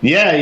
Yeah,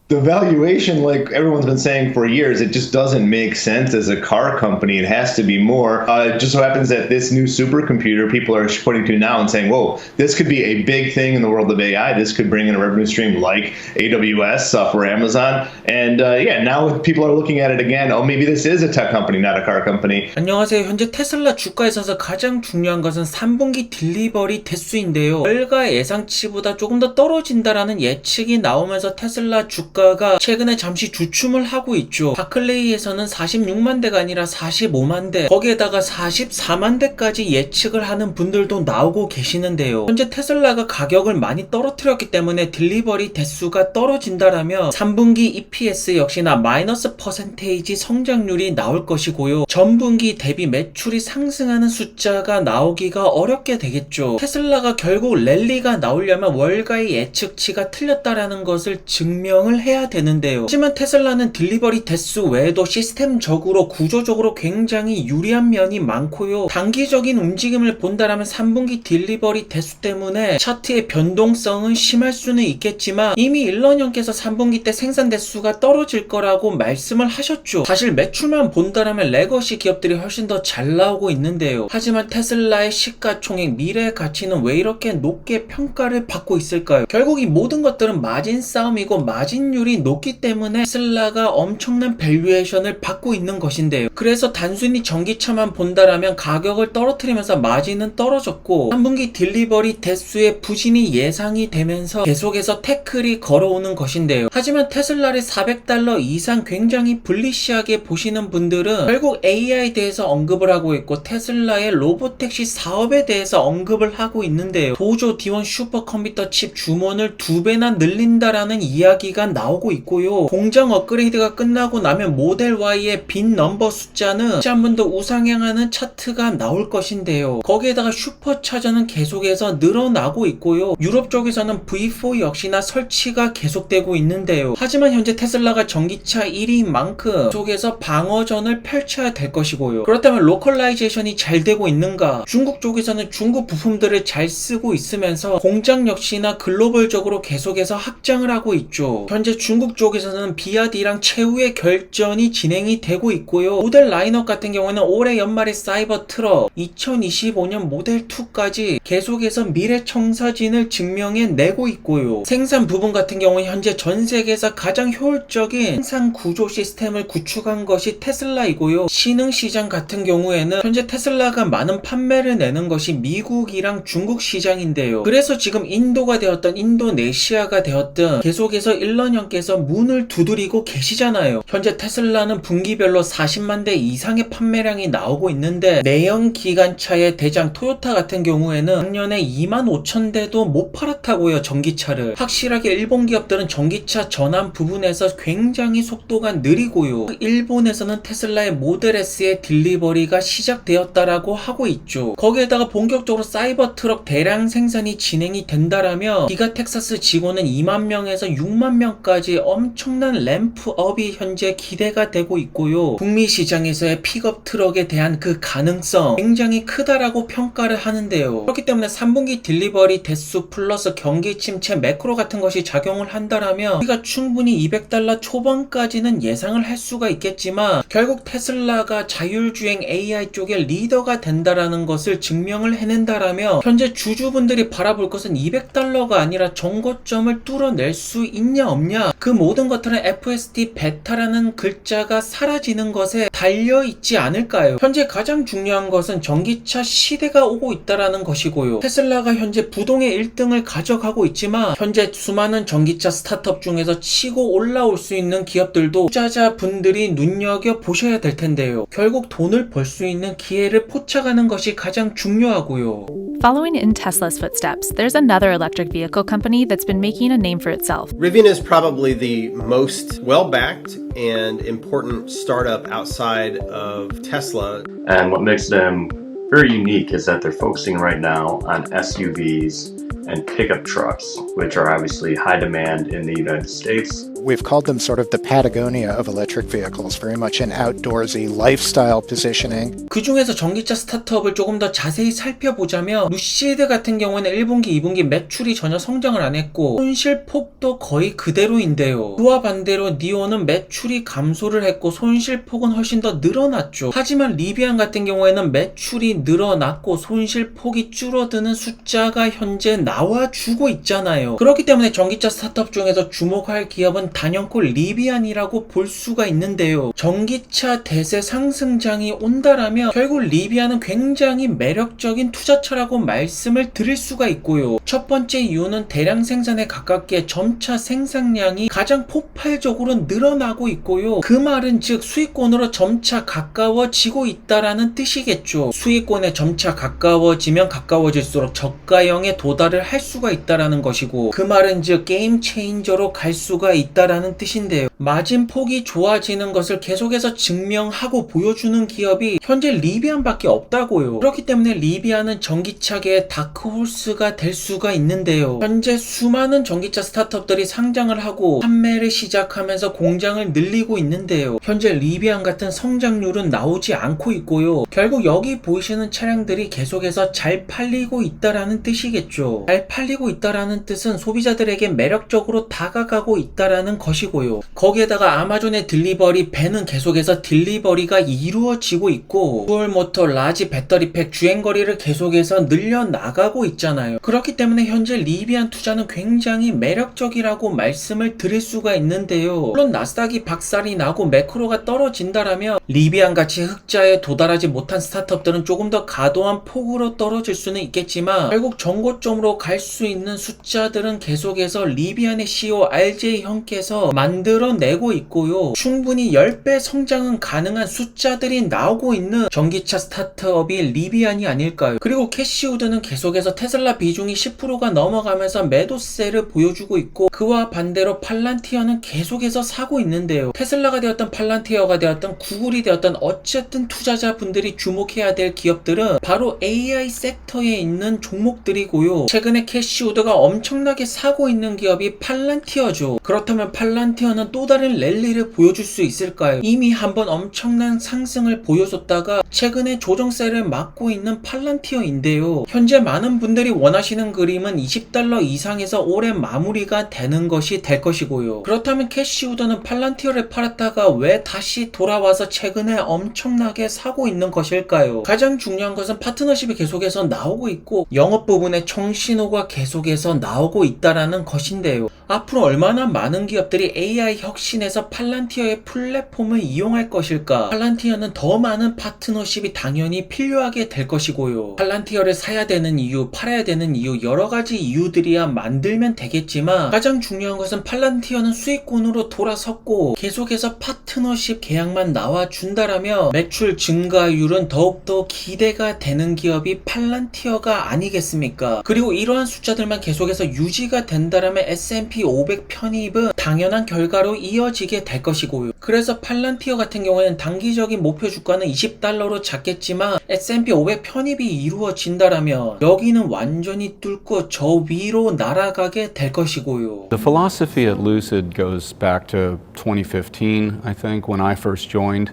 the valuation, like everyone's been saying for years, it just doesn't make sense as a car company. It has to be more. It just so happens that this new supercomputer people are pointing to now and saying, whoa, this could be a big thing in the world of AI. This could bring in a revenue stream like AWS for Amazon. And yeah, now people are looking at it again. Oh, maybe this is a tech company, not a car company. 안녕하세요. 현재 테슬라 주가에서 가장 중요한 것은 3분기 딜리버리 대수인데요. 월가 예상치보다 조금 더 떨어진다라는 예측이 나오면서 테슬라 주가가 최근에 잠시 주춤을 하고 있죠. 바클레이에서는 46만 대가 아니라 45만 대, 거기에다가 44만 대까지 예측을 하는 분들도 나오고 계시는데요. 현재 테슬라가 가격을 많이 떨어뜨렸기 때문에 딜리버리 대수가 떨어진다라면 3분기 EPS 역시나 마이너스 퍼센테이지 성장률이 나올 것이고요. 전분기 대비 매출이 상승하는 숫자가 나오기가 어렵게 되겠죠. 테슬라가 결국 랠리가 나오려면 월가의 예측치가 틀렸다라는 것을 증명을 해야 되는데요. 하지만 테슬라는 딜리버리 대수 외에도 시스템적으로 구조적으로 굉장히 유리한 면이 많고요. 단기적인 움직임을 본다라면 3분기 딜리버리 대수 때문에 차트의 변동성은 심할 수는 있겠지만 이미 일론 형께서 3분기 때 생산 대수가 떨어질 거라고 말씀을 하셨죠. 사실 매출만 본다라면 레거시 기업들이 훨씬 더 잘 나오고 있는데요. 하지만 테슬라의 시가총액 미래 가치는 왜 이렇게 높게 평가를 받고 있을까요? 결국 이 모든 것들은 마진 싸움이고 마진율이 높기 때문에 테슬라가 엄청난 밸류에이션을 받고 있는 것인데요. 그래서 단순히 전기차만 본다라면 가격을 떨어뜨리면서 마진은 떨어졌고 3분기 딜리버리 대수의 부진이 예상이 되면서 계속해서 태클이 걸어오는 것인데요. 하지만 테슬라를 $400 이상 굉장히 불리시하게 보시는 분들은 결국 AI에 대해서 언급을 하고 있고 테슬라의 로보택시 사업에 대해서 언급을 하고 있는데요. 보조 D1 슈퍼컴퓨터 칩 주문을 2배나 늘린다라는 이야기가 나오고 있고요. 공장 업그레이드가 끝나고 나면 모델 Y의 빈 넘버 숫자는 다시 한 번 더 우상향하는 차트가 나올 것인데요. 거기에다가 슈퍼차저는 계속해서 늘어나고 있고요. 유럽 쪽에서는 V4 역시나 설치가 계속되고 있는데요. 하지만 현재 테슬라가 전기차 1위인 만큼 속에서 방어전을 펼쳐야 될 것이고요. 그렇다면 로컬라이제이션이 잘 되고 있는가? 중국 쪽에서는 중국 부품들을 잘 쓰고 있으면서 공장 역시나 글로벌적으로 계속해서 확장을 하고 있죠. 현재 중국 쪽에서는 비아디랑 최후의 결전이 진행이 되고 있고요. 모델 라인업 같은 경우는 올해 연말에 사이버 트럭, 2025년 모델 2까지 계속해서 미래 청사진을 증명해 내고 있고요. 생산 부분 같은 경우는 현재 전 세계에서 가장 효율적인 생산 구조 시스템을 구축한 것이 테슬라이고요. 신흥 시장 같은 경우에는 현재 테슬라가 많은 판매를 내는 것이 미국이랑 중국 시장인데요. 그래서 지금 인도가 되었던 인도네시아가 되었든 계속해서 일론 형께서 문을 두드리고 계시잖아요. 현재 테슬라는 분기별로 40만 대 이상의 판매량이 나오고 있는데 내연 기관차의 대장 토요타 같은 경우에는 작년에 2만 5천 대도 못 팔았다고요. 전기차를. 확실하게 일본 기업들은 전기차 전환 부분에서 굉장히 속도가 느리고요. 일본에서는 테슬라의 모델 S의 딜리버리가 시작되었다라고 하고 있죠. 거기에다가 본격적으로 사이버 트럭 대량 생산이 진행이 된다라면 기가 텍사스 직원은 2만 명에서 6만 명까지 엄청난 램프업이 현재 기대가 되고 있고요. 북미 시장에서의 픽업 트럭에 대한 그 가능성 굉장히 크다라고 평가를 하는데요. 그렇기 때문에 3분기 딜리버리 대수 플러스 경기 침체 매크로 같은 것이 작용을 한다라면 우리가 충분히 $200 초반까지는 예상을 할 수가 있겠지만 결국 테슬라가 자율주행 AI 쪽에 리더가 된다라는 것을 증명을 해낸다라면 현재 주주분들이 바라볼 것은 $200가 아니라 정고점을 뚫어낼 수 있냐 없냐, 그 모든 것들은 FSD 베타라는 글자가 사라지는 것에 달려있지 않을까요? 현재 가장 중요한 것은 전기차 시대가 오고 있다라는 것이고요. 테슬라가 현재 부동의 1등을 가져가고 있지만 현재 수많은 전기차 스타트업 중에서 치고 올라올 수 있는 기업들도 투자자분들이 눈여겨보셔야 될 텐데요. 결국 돈을 벌 수 있는 기회를 포착하는 것이 가장 중요하고요. Following in Tesla's footsteps, there's another electric vehicle company that's been making a name for itself. Rivian is probably the most well-backed and important startup outside of Tesla. And what makes them very unique is that they're focusing right now on SUVs and pickup trucks, which are obviously high demand in the United States. We've called them sort of the Patagonia of electric vehicles, very much an outdoorsy lifestyle positioning. 그 중에서 전기차 스타트업을 조금 더 자세히 살펴보자면 루시드 같은 경우는 1분기, 2분기 매출이 전혀 성장을 안 했고 손실폭도 거의 그대로인데요. 그와 반대로 니오는 매출이 감소를 했고 손실폭은 훨씬 더 늘어났죠. 하지만 리비안 같은 경우에는 매출이 늘어났고 손실폭이 줄어드는 숫자가 현재 나와주고 있잖아요. 그렇기 때문에 전기차 스타트업 중에서 주목할 기업은 단연코 리비안이라고 볼 수가 있는데요. 전기차 대세 상승장이 온다라면 결국 리비안은 굉장히 매력적인 투자처라고 말씀을 드릴 수가 있고요. 첫 번째 이유는 대량 생산에 가깝게 점차 생산량이 가장 폭발적으로 늘어나고 있고요. 그 말은 즉 수익권으로 점차 가까워지고 있다라는 뜻이겠죠. 수익권에 점차 가까워지면 가까워질수록 저가형에 도달을 할 수가 있다라는 것이고, 그 말은 즉 게임 체인저로 갈 수가 있다라는 뜻인데요. 마진폭이 좋아지는 것을 계속해서 증명하고 보여주는 기업이 현재 리비안밖에 없다고요. 그렇기 때문에 리비안은 전기차계의 다크호스가 될 수가 있는데요. 현재 수많은 전기차 스타트업들이 상장을 하고 판매를 시작하면서 공장을 늘리고 있는데요. 현재 리비안 같은 성장률은 나오지 않고 있고요. 결국 여기 보이시는 차량들이 계속해서 잘 팔리고 있다라는 뜻이겠죠. 잘 팔리고 있다라는 뜻은 소비자들에게 매력적으로 다가가고 있다라는 것이고요. 거기에다가 아마존의 딜리버리 밴은 계속해서 딜리버리가 이루어지고 있고 듀얼모터 라지 배터리팩 주행거리를 계속해서 늘려나가고 있잖아요. 그렇기 때문에 현재 리비안 투자는 굉장히 매력적이라고 말씀을 드릴 수가 있는데요. 물론 나스닥이 박살이 나고 매크로가 떨어진다라면 리비안 같이 흑자에 도달하지 못한 스타트업들은 조금 더 과도한 폭으로 떨어질 수는 있겠지만 결국 정고점으로 갈 수 있는 숫자들은 계속해서 리비안의 CEO RJ 형께서 만들어내고 있고요. 충분히 10배 성장은 가능한 숫자들이 나오고 있는 전기차 스타트업이 리비안이 아닐까요? 그리고 캐시우드는 계속해서 테슬라 비중이 10%가 넘어가면서 매도세를 보여주고 있고, 그와 반대로 팔란티어는 계속해서 사고 있는데요. 테슬라가 되었던 팔란티어가 되었던 구글이 되었던 어쨌든 투자자분들이 주목해야 될 기업들은 바로 AI 섹터에 있는 종목들이고요. 최근에 캐시우드가 엄청나게 사고 있는 기업이 팔란티어죠. 그렇다면 팔란티어는 또 다른 랠리를 보여줄 수 있을까요? 이미 한번 엄청난 상승을 보여줬다가 최근에 조정세를 맞고 있는 팔란티어인데요. 현재 많은 분들이 원하시는 그림은 $20 이상에서 올해 마무리가 되는 것이 될 것이고요. 그렇다면 캐시우드는 팔란티어를 팔았다가 왜 다시 돌아와서 최근에 엄청나게 사고 있는 것일까요? 가장 중요한 것은 파트너십이 계속해서 나오고 있고 영업 부분에 청신호가 계속해서 나오고 있다라는 것인데요. 앞으로 얼마나 많은 기업들이 AI 혁신에서 팔란티어의 플랫폼을 이용할 것일까? 팔란티어는 더 많은 파트너십이 당연히 필요하게 될 것이고요. 팔란티어를 사야 되는 이유, 팔아야 되는 이유, 여러 가지 이유들이야 만들면 되겠지만 가장 중요한 것은 팔란티어는 수익권으로 돌아섰고 계속해서 파트너십 계약만 나와준다라면 매출 증가율은 더욱더 기대가 되는 기업이 팔란티어가 아니겠습니까? 그리고 이러한 숫자들만 계속해서 유지가 된다라면 S&P 500 편입은 당연한 결과로 이어지게 될 것이고요. 그래서 팔란티어 같은 경우에는 단기적인 목표 주가는 $20로 잡겠지만 S&P 500 편입이 이루어진다라면 여기는 완전히 뚫고 저 위로 날아가게 될 것이고요. The philosophy at Lucid goes back to 2015, I think, when I first joined.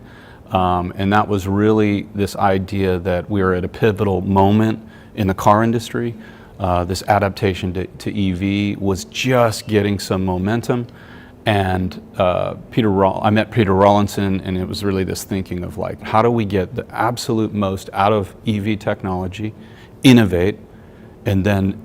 And that was really this idea that we were at a pivotal moment in the car industry. This adaptation to EV was just getting some momentum. And I met Peter Rawlinson, and it was really this thinking of like, how do we get the absolute most out of EV technology, innovate, and then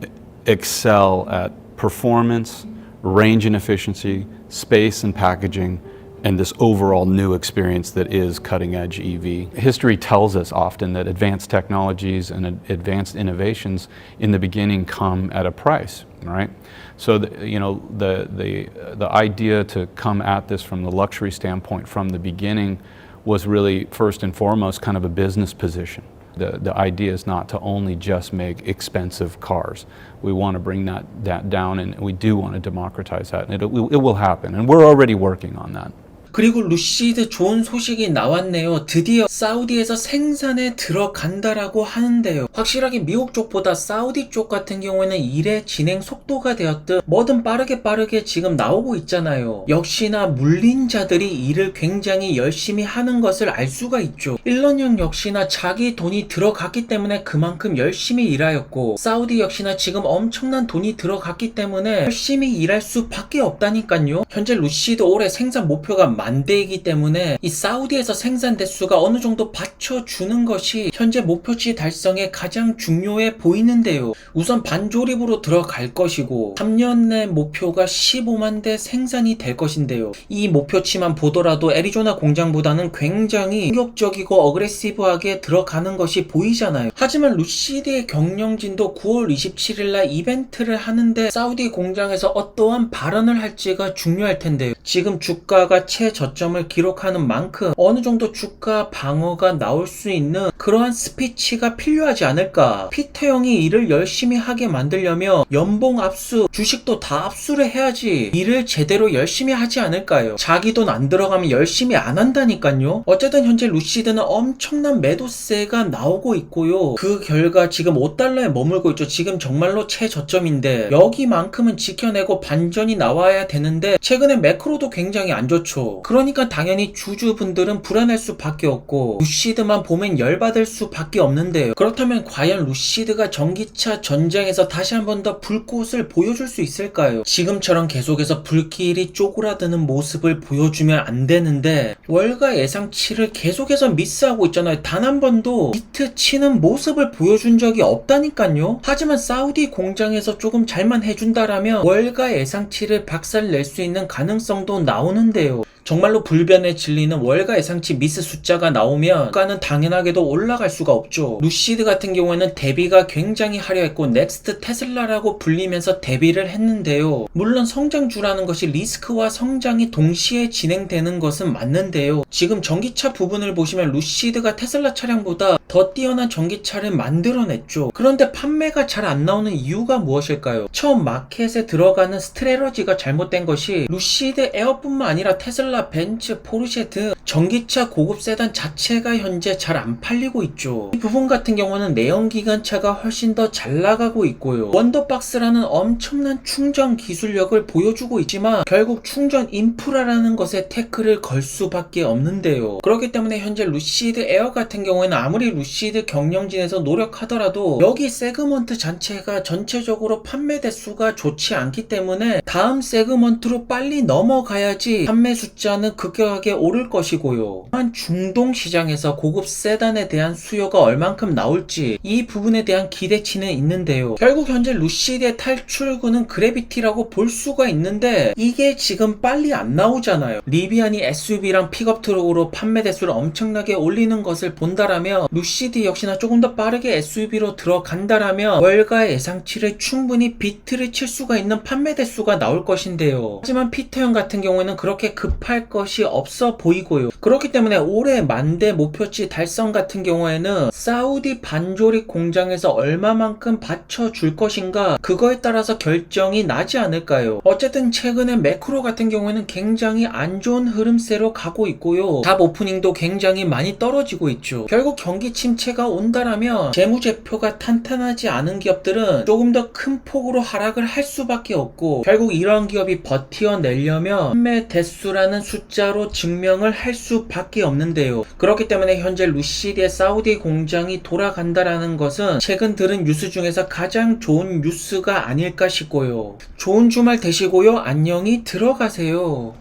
excel at performance, range and efficiency, space and packaging, and this overall new experience that is cutting-edge EV. History tells us often that advanced technologies and advanced innovations in the beginning come at a price, right? So the idea to come at this from the luxury standpoint from the beginning was really first and foremost kind of a business position. The idea is not to only just make expensive cars. We want to bring that down, and we do want to democratize that, and it will happen, and we're already working on that. 그리고 루시드 좋은 소식이 나왔네요. 드디어 사우디에서 생산에 들어간다라고 하는데요. 확실하게 미국 쪽보다 사우디 쪽 같은 경우에는 일의 진행 속도가 되었든 뭐든 빠르게 지금 나오고 있잖아요. 역시나 물린자들이 일을 굉장히 열심히 하는 것을 알 수가 있죠. 일론 역시나 자기 돈이 들어갔기 때문에 그만큼 열심히 일하였고, 사우디 역시나 지금 엄청난 돈이 들어갔기 때문에 열심히 일할 수밖에 없다니까요. 현재 루시드 올해 생산 목표가 10,000대이기 때문에 이 사우디에서 생산 대수가 어느 정도 받쳐주는 것이 현재 목표치 달성에 가장 중요해 보이는데요. 우선 반조립으로 들어갈 것이고 3년 내 목표가 15만 대 생산이 될 것인데요. 이 목표치만 보더라도 애리조나 공장보다는 굉장히 공격적이고 어그레시브하게 들어가는 것이 보이잖아요. 하지만 루시드의 경영진도 9월 27일날 이벤트를 하는데 사우디 공장에서 어떠한 발언을 할지가 중요할 텐데요. 지금 주가가 최저점을 기록하는 만큼 어느 정도 주가 방어가 나올 수 있는 그러한 스피치가 필요하지 않을까. 피터 형이 일을 열심히 하게 만들려면 연봉 압수, 주식도 다 압수를 해야지 일을 제대로 열심히 하지 않을까요? 자기 돈 안 들어가면 열심히 안 한다니까요. 어쨌든 현재 루시드는 엄청난 매도세가 나오고 있고요. 그 결과 지금 5달러에 머물고 있죠. 지금 정말로 최저점인데 여기만큼은 지켜내고 반전이 나와야 되는데 최근에 매크로도 굉장히 안 좋죠. 그러니까 당연히 주주분들은 불안할 수밖에 없고 루시드만 보면 열받을 수밖에 없는데요. 그렇다면 과연 루시드가 전기차 전쟁에서 다시 한 번 더 불꽃을 보여줄 수 있을까요? 지금처럼 계속해서 불길이 쪼그라드는 모습을 보여주면 안 되는데 월가 예상치를 계속해서 미스하고 있잖아요. 단 한 번도 히트 치는 모습을 보여준 적이 없다니까요. 하지만 사우디 공장에서 조금 잘만 해준다라면 월가 예상치를 박살낼 수 있는 가능성도 나오는데요. 정말로 불변에 질리는 월가 예상치 미스 숫자가 나오면 주가는 당연하게도 올라갈 수가 없죠. 루시드 같은 경우에는 대비가 굉장히 화려했고 넥스트 테슬라라고 불리면서 데뷔를 했는데요. 물론 성장주라는 것이 리스크와 성장이 동시에 진행되는 것은 맞는데요. 지금 전기차 부분을 보시면 루시드가 테슬라 차량보다 더 뛰어난 전기차를 만들어냈죠. 그런데 판매가 잘 안 나오는 이유가 무엇일까요? 처음 마켓에 들어가는 스트래러지가 잘못된 것이 루시드 에어뿐만 아니라 테슬라, 벤츠, 포르쉐 등 전기차 고급 세단 자체가 현재 잘 안 팔리고 있죠. 이 부분 같은 경우는 내연기관차가 훨씬 더 잘 나가고 있고요. 원더박스라는 엄청난 충전 기술력을 보여주고 있지만 결국 충전 인프라라는 것에 태클을 걸 수밖에 없는데요. 그렇기 때문에 현재 루시드 에어 같은 경우에는 아무리 루시드 경영진에서 노력하더라도 여기 세그먼트 자체가 전체적으로 판매 대수가 좋지 않기 때문에 다음 세그먼트로 빨리 넘어가야지 판매 숫자는 급격하게 오를 것이고요. 한 중동 시장에서 고급 세단에 대한 수요가 얼만큼 나올지 이 부분에 대한 기대치는 있는데요. 결국 현재 루시드의 탈출구는 그래비티라고 볼 수가 있는데 이게 지금 빨리 안 나오잖아요. 리비안이 SUV랑 픽업 트럭으로 판매 대수를 엄청나게 올리는 것을 본다라면 루시드 역시나 조금 더 빠르게 SUV로 들어간다라면 월가 예상치를 충분히 비트를 칠 수가 있는 판매 대수가 나올 것인데요. 하지만 피터 형 같은 경우에는 그렇게 급할 것이 없어 보이고요. 그렇기 때문에 올해 10,000대 목표치 달성 같은 경우에는 사우디 반조립 공장에서 얼마만큼 받쳐줄 것인가 그거에 따라서 결정이 나지 않을까요? 어쨌든 최근에 매크로 같은 경우에는 굉장히 안 좋은 흐름세로 가고 있고요. 잡 오프닝도 굉장히 많이 떨어지고 있죠. 결국 경기 침체가 온다라면 재무제표가 탄탄하지 않은 기업들은 조금 더 큰 폭으로 하락을 할 수밖에 없고 결국 이러한 기업이 버텨내려면 판매 대수라는 숫자로 증명을 할 수밖에 없는데요. 그렇기 때문에 현재 루시드의 사우디 공장이 돌아간다라는 것은 최근 들은 뉴스 중에서 가장 좋은 뉴스가 아닐까 싶고요. 좋은 주말 되시고요. 안녕히 들어가세요.